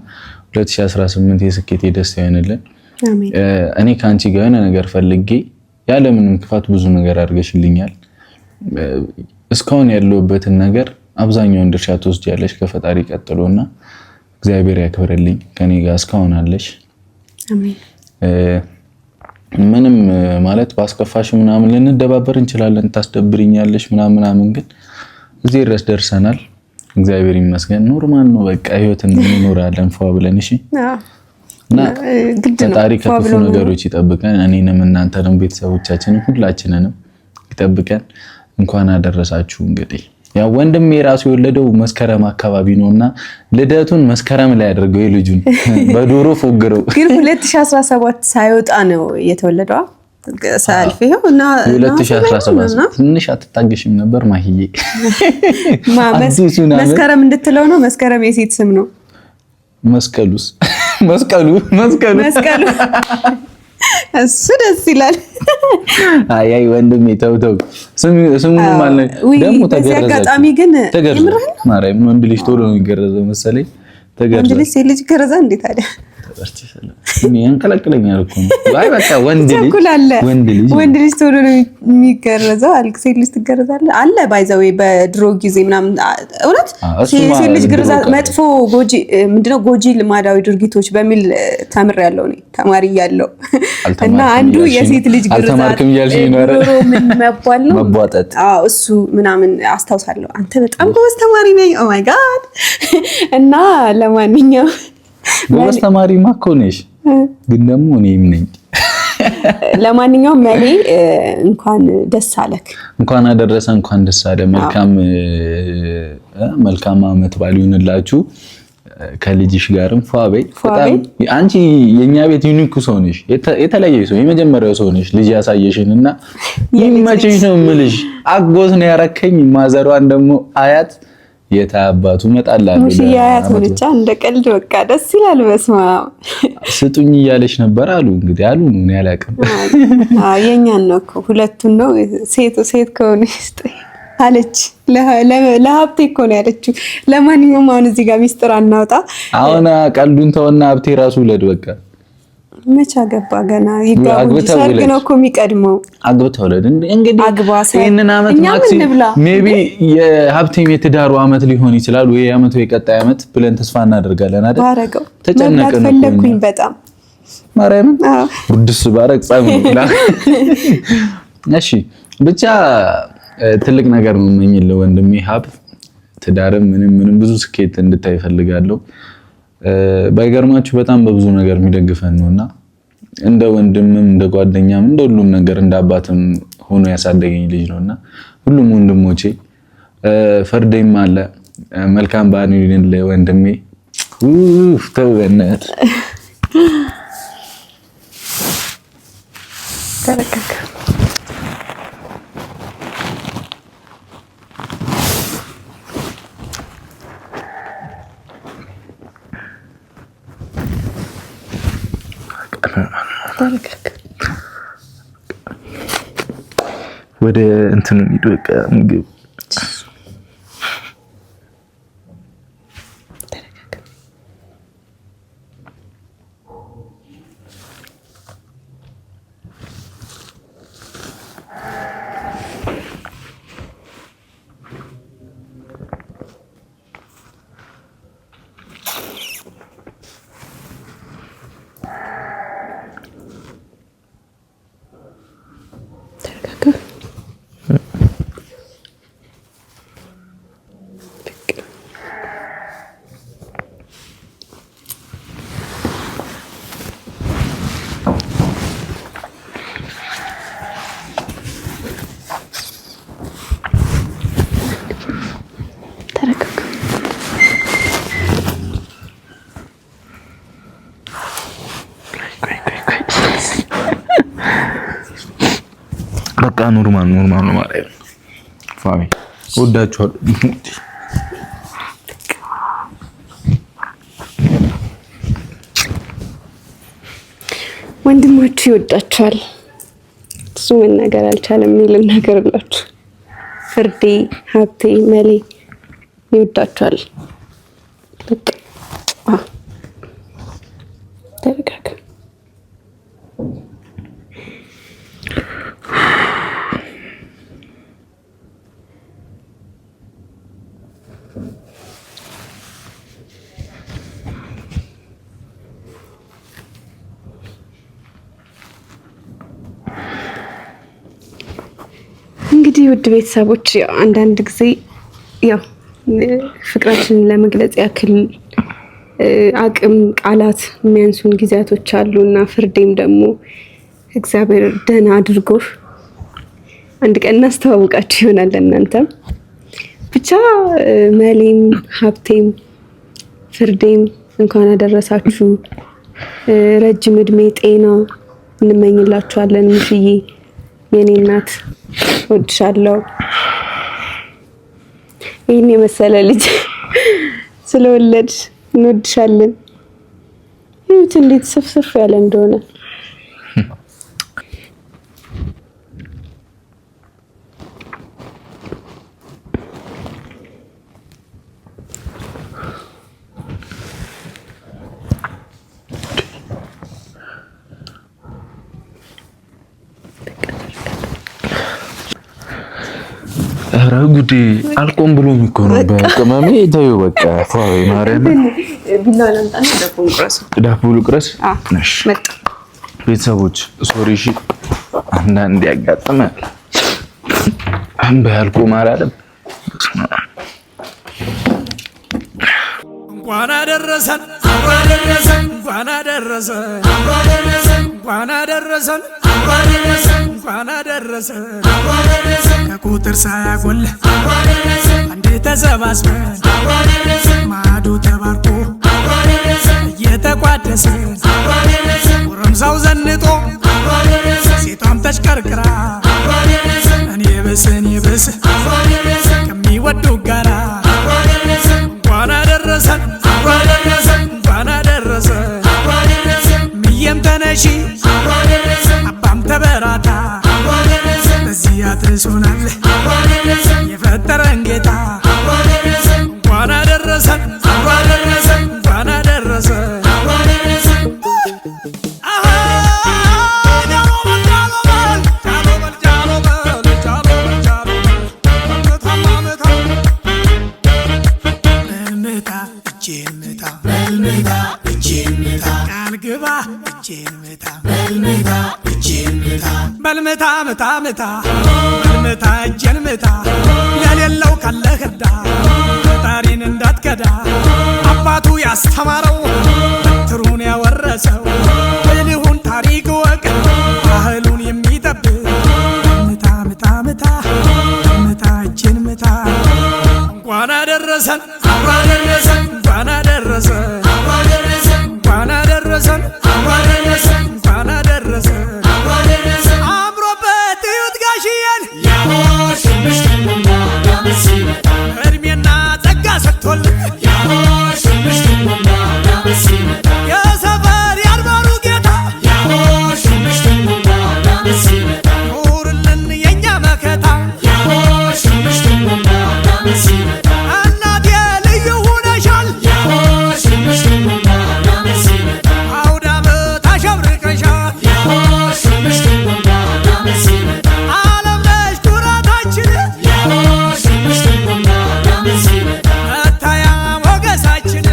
2018 የስኬት የደስታ ይሆንልን። አሜን። እኔ ካንቺ ጋር የሆነ ነገር ፈልጌ ያለምንም ክፋት ብዙ ነገር አድርገሽልኛል። እስካሁን ያለውበትን ነገር አብዛኛውን ድርሻ ትወስጃለሽ ከፈጣሪ ቀጥሎና እግዚአብሔር ያክብርልኝ። ከኔ ጋር እስካሁን አለሽ። አሜን። ምንም ማለት ባስከፋሽ ምናምን ልንደባበር እንችላለን፣ ታስደብሪኛለሽ ምናምን ግን እዚህ ድረስ ደርሰናል። እግዚአብሔር ይመስገን። ኖርማል ነው በቃ ህይወትን እንኖራለን ፏ ብለን። እሺ እና ፈጣሪ ከክፉ ነገሮች ይጠብቀን፣ እኔንም እናንተንም ቤተሰቦቻችንን ሁላችንንም ይጠብቀን። እንኳን አደረሳችሁ። እንግዲህ ያው ወንድሜ የራሱ የወለደው መስከረም አካባቢ ነውና ልደቱን መስከረም ላይ አድርገው የልጁን በዶሮ ፎግረው ግን 2017 ሳይወጣ ነው የተወለደው። ሳልፍ ይሄው እና 2017 ትንሽ አትታገሽም ነበር ማሂዬ? መስከረም እንድትለው ነው። መስከረም የሴት ስም ነው። መስቀሉ እሱ ደስ ይላል። አይ ወንድሜ ተው ስሙ ማለት ደግሞ ተገረዘ። አጋጣሚ ግን ማርያም ወንድ ልጅ ቶሎ ነው የሚገረዘው መሰለኝ። ወንድ ልጅ ሴት ልጅ ገረዛ እንዴ ታዲያ? ያንቀለቅለኛል እኮ ነው። አይ በቃ ወንድ ልጅ ቶሎ ነው የሚገረዘው። ሴት ልጅ ትገረዛለህ አለ ባይዘው በድሮ ጊዜ ምናምን። እውነት ሴት ልጅ ግርዛ መጥፎ ጎጂ ምንድነው ጎጂ ልማዳዊ ድርጊቶች በሚል ተምሬያለሁ እኔ ተማሪ እያለሁ እና አንዱ የሴት ልጅ ግርዛ አልተማርክም እያልሽኝ ነው? ምን መባል ነው መቧጠጥ። አዎ እሱ ምናምን አስታውሳለሁ። አንተ በጣም ጎበዝ ተማሪ ነኝ። ኦ ማይ ጋድ። እና ለማንኛውም ጎበዝ ተማሪማ እኮ ነሽ፣ ግን ደግሞ እኔም ነኝ። ለማንኛውም መሌ እንኳን ደስ አለክ፣ እንኳን አደረሰ፣ እንኳን ደስ አለ። መልካም አመት በዓል ይሁንላችሁ። ከልጅሽ ጋርም ፏበይ። በጣም አንቺ የኛ ቤት ዩኒክ ሰው ነሽ፣ የተለየ ሰው፣ የመጀመሪያው ሰው ነሽ። ልጅ ያሳየሽንና ይመችሽ ነው የምልሽ። አጎት ነው ያረከኝ፣ ማዘሯን ደግሞ አያት የታባቱ መጣላሉ ሙሽያያት ሆነቻ እንደ ቀልድ በቃ ደስ ይላል። በስማ ስጡኝ እያለች ነበር አሉ። እንግዲህ አሉ ነው ያላቀም። የኛን ነው እኮ ሁለቱን ነው። ሴት ከሆነ ስጠኝ አለች። ለሀብቴ እኮ ነው ያለችው። ለማንኛውም አሁን እዚህ ጋር ሚስጥር አናውጣ። አሁን ቀልዱን ተወና ሀብቴ ራሱ ውለድ በቃ። መቻ ገባ ገና ይጋቡ። ሰርግ ነው እኮ የሚቀድመው። አግብተው ወለድ እንግዲህ ይሄንን አመት ሜቢ የሀብቴም የትዳሩ አመት ሊሆን ይችላል ወይ አመቱ የቀጣይ አመት ብለን ተስፋ እናደርጋለን አይደል? ባረገው ተጨነቀን ፈለኩኝ በጣም ማርያም ውድስ ባረቅ ጻምላ። እሺ ብቻ ትልቅ ነገር ነው የምመኝልህ ወንድሜ ሀብት፣ ትዳርም ምንም ብዙ ስኬት እንድታይ ፈልጋለሁ። ባይገርማችሁ በጣም በብዙ ነገር የሚደግፈን ነውና እንደ ወንድምም እንደ ጓደኛም እንደ ሁሉም ነገር እንደ አባትም ሆኖ ያሳደገኝ ልጅ ነውና ሁሉም ወንድሞቼ ፈርዴም አለ። መልካም በዓል ይሁንልህ ወንድሜ። ተወነት ተረከከ ወደ እንትን ሄዶ በቃ ምግብ በቃ ኖርማል ነው ማለት ነው። ፋሚ ወዳችኋለሁ። ወንድሞቹ ይወዳችኋል። እሱ መናገር አልቻለም። የሚልን ነገር አላችሁ። ፍርዴ፣ ሀብቴ፣ መሌ ይወዳችኋል። ተረጋጋ። እንግዲህ ውድ ቤተሰቦች አንዳንድ ጊዜ ያው ፍቅራችንን ለመግለጽ ያክል አቅም ቃላት የሚያንሱን ጊዜያቶች አሉና ፍርዴም ደግሞ እግዚአብሔር ደህና አድርጎ አንድ ቀን እናስተዋውቃችሁ ይሆናል። እናንተም ብቻ መሌም ሀብቴም ፍርዴም እንኳን አደረሳችሁ። ረጅም እድሜ ጤና እንመኝላችኋለን። ምሽዬ የኔ እናት ወድሻለሁ። ይህን የመሰለ ልጅ ስለወለድሽ እንወድሻለን። ይሁት እንዴት ስፍስፍ ያለ እንደሆነ ኧረ ጉዴ አልቆም ብሎ የሚኮነው በቅመሜ ተይው በቃ ፏይ ማርያም ቢላ ለምጣና ዳቦ ልቁረስ። ነሽ ቤተሰቦች ሶሪ እሺ፣ አንዳንዴ ያጋጥማል። አንበ ያልቆም አላለም። እንኳን አደረሰን እንኳን አደረሰን እንኳን አደረሰን እንኳን አደረሰን ከቁጥር ሳያጎል አንዴ ተሰባስበን ማዕዱ ተባርኮ እየተቋደሰ ጎረምሳው ዘንጦ ሴቷም ተሽከርክራ እኔ ብስ ከሚወዱ ጋራ እንኳን አደረሰን እንኳን አደረሰን ምየም ተነሺ አባም ተበራታ በዚህ አድርሶናል የፈጠረን ጌታ እንኳን አደረሰን እንኳን አደረሰን። በልምታ ምታ ምታ በልምታ እጄን ምታ የሌለው ካለ ህዳ ፈጣሪን እንዳትከዳ አባቱ ያስተማረው በትሩን ያወረሰው ብልሁን ታሪክ ወቅ ባህሉን የሚጠብቅ ምታ ምታ ምታ በልምታ እጄን ምታ እንኳን አደረሰን እንኳን አደረሰን እንኳን አደረሰን እንኳን አደረሰን አምሮበት እዩት ጋሽዬን እድሜና ጸጋ ሰጥቶልን የሰፈር ያድባሩ ጌታ ኑርልን የእኛ መከታ እናቴ ልዩ ሁነሻል አውደ ዓመት አሸብርቀሻል ዓለም ነሽ ኩራታችን መታያ ሞገሳችን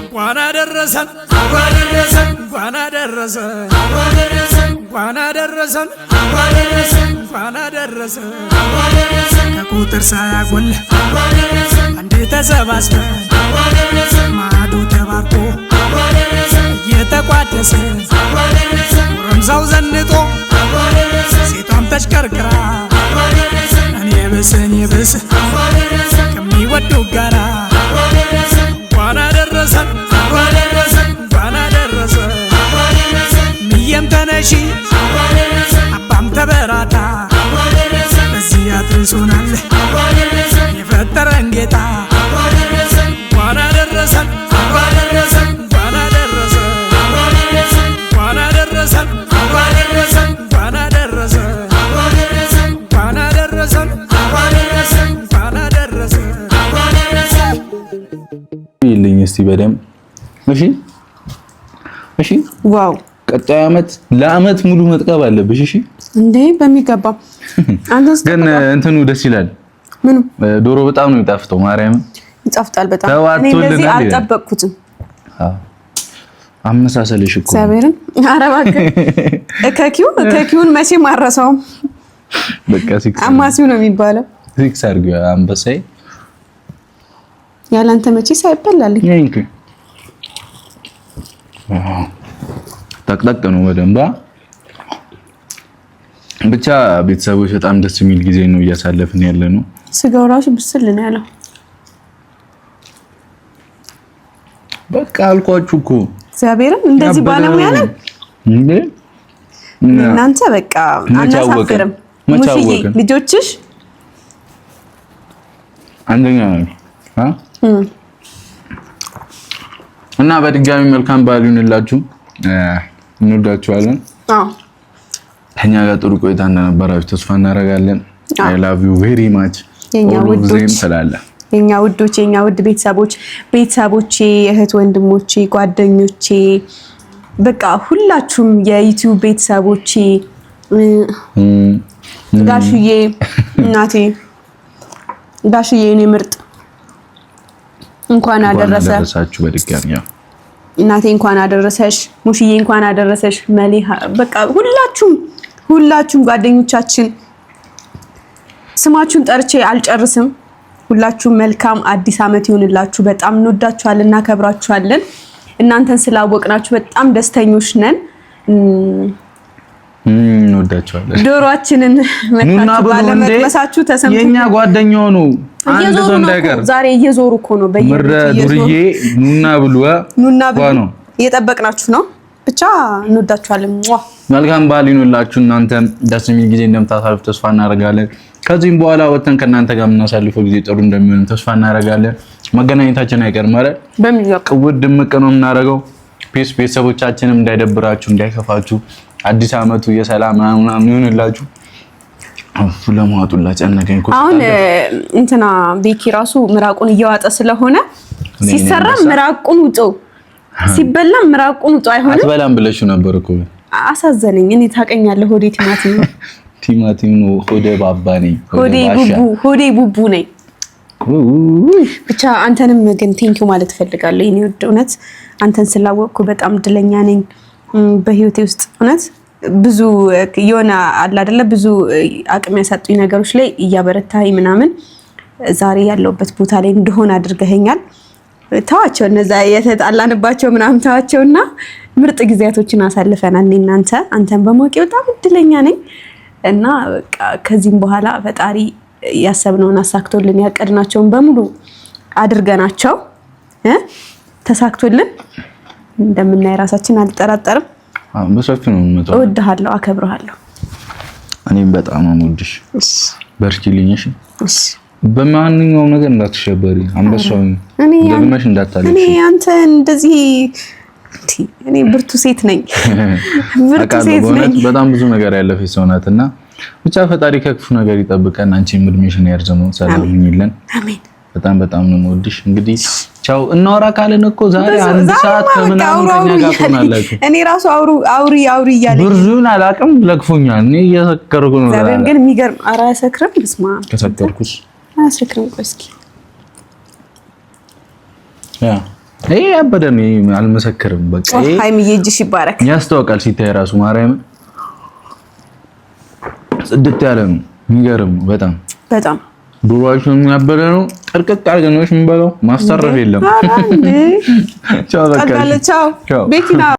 እንኳን አደረሰን እንኳን አደረሰን እንኳን አደረሰን እንኳን አደረሰን ከቁጥር ሳያጎል አንዴ ተሰባስበን ማዕዱ ተባርኮ እየተቋደሰ ጎረምሳው ዘንጦ ሴቷም ተሽከርክራ እኔ ብስ ከሚወዱ ጋራ እንኳን አደረሰን እንኳን አደረሰን ምየም ተነሺ እስቲ በደምብ እሺ እሺ ዋው ቀጣይ አመት ለአመት ሙሉ መጥቀብ አለብሽ እሺ እንዴ በሚገባ አንተስ ግን እንትኑ ደስ ይላል ምን ዶሮ በጣም ነው የሚጣፍጠው ማርያም ይጣፍጣል በጣም እኔ እንደዚህ አልጠበቅኩትም አመሳሰልሽ እኮ እግዚአብሔርን አረባከ ከኪውን መቼ ማረሳውም በቃ ሲክስ አማሲው ነው የሚባለው ሲክስ አድርጊው አንበሳይ ያላንተ መቼ ሳይበላልኝ እንዴ ታቅጣቅ ነው በደንባ ብቻ ቤተሰቦች በጣም ደስ የሚል ጊዜ ነው እያሳለፍን ያለ ነው ስጋው ራሱ ብስል ነው ያለው በቃ አልኳችሁ እኮ እግዚአብሔርን እንደዚህ ባለሙያ ነን እንዴ እናንተ በቃ አናሳፍርም ሙሽዬ ልጆችሽ አንደኛ እና በድጋሚ መልካም በዓል ይሁንላችሁ እንወዳችኋለን ከኛ ጋር ጥሩ ቆይታ እንደነበራችሁ ተስፋ እናደርጋለን I love you very much የኛ ውዶች የኛ ውዶች የኛ ውድ ቤተሰቦቼ እህት ወንድሞቼ ጓደኞቼ በቃ ሁላችሁም የዩቲዩብ ቤተሰቦቼ ጋሽዬ እናቴ ጋሽዬ እኔ ምርጥ እንኳን አደረሳችሁ በድጋሚ እናቴ እንኳን አደረሰሽ ሙሽዬ እንኳን አደረሰሽ መሊሃ በቃ ሁላችሁም ጓደኞቻችን ስማችሁን ጠርቼ አልጨርስም ሁላችሁም መልካም አዲስ አመት ይሁንላችሁ በጣም እንወዳችኋለን እናከብራችኋለን እናንተን ስላወቅናችሁ በጣም ደስተኞች ነን እንወዳችኋለን ዶሮአችንን መታችሁ ባለመቅመሳችሁ ተሰምቶ የኛ ጓደኛው ነው አንድ ሰው እንዳይቀር ዛሬ እየዞሩ እኮ ነው ዱርዬ ኑና ብሉ እየጠበቅናችሁ ነው ብቻ እንወዳችኋለን መልካም በዓል ይሁንላችሁ እናንተም ደስ የሚል ጊዜ እንደምታሳልፉ ተስፋ እናደርጋለን ከዚህም በኋላ ወተን ከናንተ ጋር የምናሳልፈው ጊዜ ጥሩ እንደሚሆን ተስፋ እናደርጋለን መገናኘታችን አይቀርም ማለት ቅውድ ድምቅ ነው የምናደርገው ፒስ ቤተሰቦቻችንም እንዳይደብራችሁ እንዳይከፋችሁ አዲስ አመቱ የሰላም ምናምን ይሁንላችሁ አፉ ለማውጡላ ጨነቀኝ እኮ አሁን እንትና ቤኪ ራሱ ምራቁን እያዋጠ ስለሆነ ሲሰራ ምራቁን ውጦ ሲበላ ምራቁን ውጦ አይሆንም አትበላም ብለሽ ነበር እኮ አሳዘነኝ እኔ ታቀኛለህ ሆዴ ቲማቲም ነው ሆዴ ባባ ነኝ ሆዴ ቡቡ ነኝ ብቻ አንተንም ግን ቴንኪው ማለት ፈልጋለሁ እኔ ወድ እውነት አንተን ስላወቅኩ በጣም እድለኛ ነኝ በህይወቴ ውስጥ እውነት ብዙ የሆነ አለ አይደለ ብዙ አቅም ያሳጡኝ ነገሮች ላይ እያበረታኝ ምናምን ዛሬ ያለውበት ቦታ ላይ እንደሆነ አድርገኸኛል ታዋቸው እነዛ የተጣላንባቸው ምናምን ታዋቸውና ምርጥ ጊዜያቶችን አሳልፈናል እናንተ አንተን በማወቄ በጣም እድለኛ ነኝ እና በቃ ከዚህም በኋላ ፈጣሪ ያሰብነውን አሳክቶልን ያቀድናቸውን በሙሉ አድርገናቸው ተሳክቶልን እንደምናይ ራሳችን አልጠራጠርም በሰፊ ነው የምመጣው እወድሃለሁ አከብርሃለሁ እኔም በጣም አሞድሽ በርቺልኝ እሺ በማንኛውም ነገር እንዳትሸበሪ አንበሳው ደግመሽ እንዳታለሽ እኔ አንተ እንደዚህ እኔ ብርቱ ሴት ነኝ በጣም ብዙ ነገር ያለፈች ሰው ናትና ብቻ ፈጣሪ ከክፉ ነገር ይጠብቀን አንቺም እድሜሽን ያርዝመው ሰላም ይሁንልን አሜን በጣም ነው የምወድሽ እንግዲህ ቻው እናወራ ካለን እኮ ዛሬ አንድ ሰዓት ከምናምን ከኛ ጋር ሆናላችሁ እኔ ራሱ አውሪ እያለኝ ብርዙን አላቅም ለክፎኛል እኔ እየሰከርኩ ነው ዛሬ ግን የሚገርም ኧረ አያሰክርም ብስማ ከሰከርኩስ አያሰክርም ቆይ እስኪ ያ ይሄ አበደም አልመሰክርም በቃ ሃይሚዬ እጅሽ ይባረክ ያስተዋቃል ሲታይ ራሱ ማርያም ጽድት ያለ ነው የሚገርም በጣም ዱሯችን ያበደ ነው ጥርቅቅ አድርገን ነው የምንበላው ማስተረፍ የለም ቻው በቃ ቻው ቤኪና